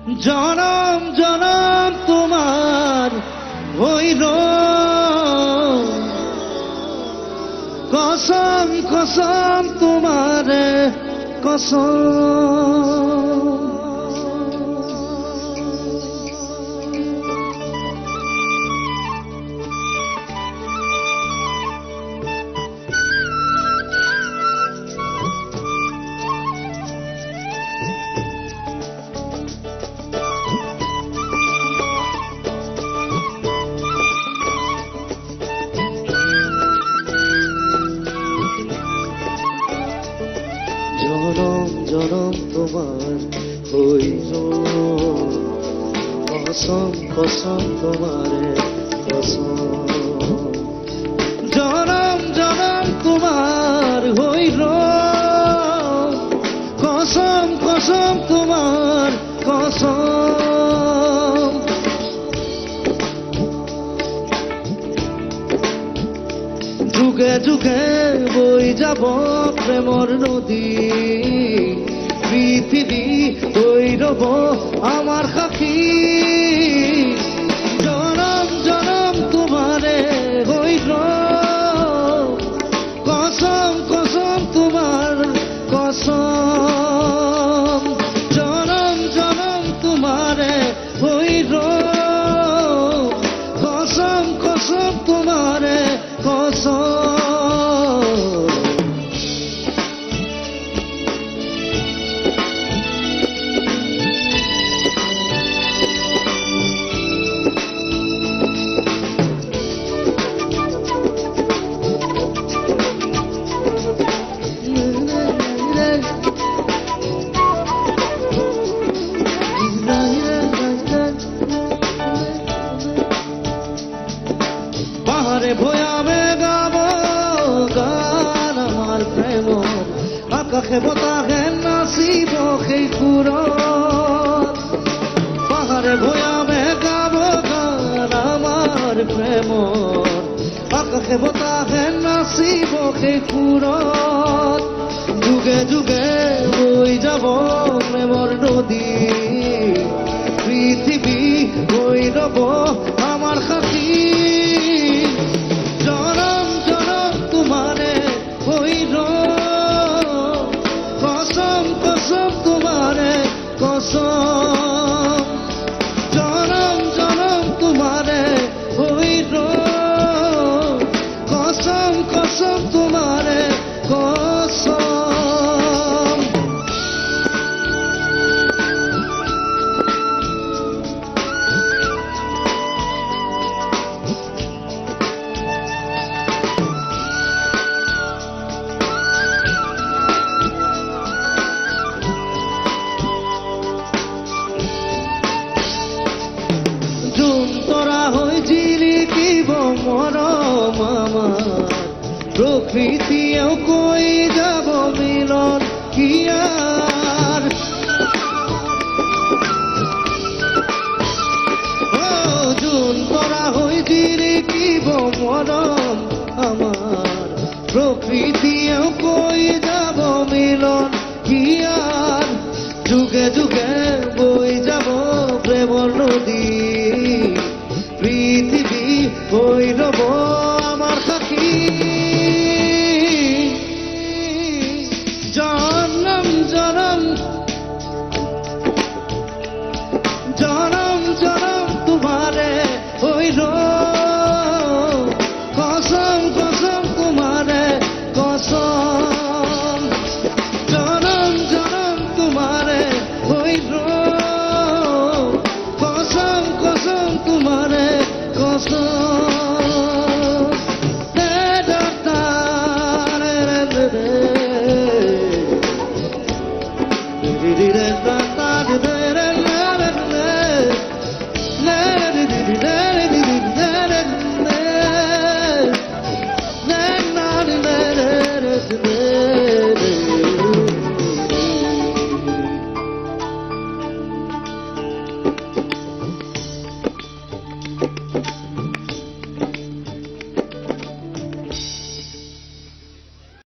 জনম জনম তোমার হইল কসম কসম তোমার কসম। জনম জনম তোমার হইল কসম কসম তোমার কসম। জনম জনম তোমার হইল কসম কসম তোমার কসম। যুগে যুগে বই যাব প্রেমর নদী, পৃথিবী রব আমার সাক্ষী। জনম জনম তোমারে হইল কসম কসম তোমার কসম। জনম জনম তোমারে হইল কসম কসম তোমারে কসম। পাহাড়ে ভয়াবে গাব গান আমার প্রেম, আকাশে বতাহে নাচিব সেই সুৰত। পাহাড়ে ভয়াবে গাব গান আমার প্রেম, আকাশে বতাহে নাচিব সেই সুৰত। যুগে যুগে বৈ যাব প্ৰেমৰ নদী, পৃথিৱী হৈ ৰব আমাৰ সাথী। জনম জনম তোমারে হইল কসম কসম তোমারে কসম। জনম জনম তোমারে হইল কসম কসম তোমারে কসম। তোরা হই জিলিকিব মরম আমার, প্রকৃতিও কই যাব মিলন কি আর। জুন তোরা হই জিলিকিব মরম আমার, প্রকৃতিও কই যাব মিলন কি আর। যুগে যুগে বই যাব প্রেমর নদী, পৃথিবী হই রব আমার সাক্ষী। জনম জনম জনম জনম তোমারে হইল কসম কসম তোমারে কসম। জনম জনম তোমারে হইল কসম কসম তোমারে কসম। রে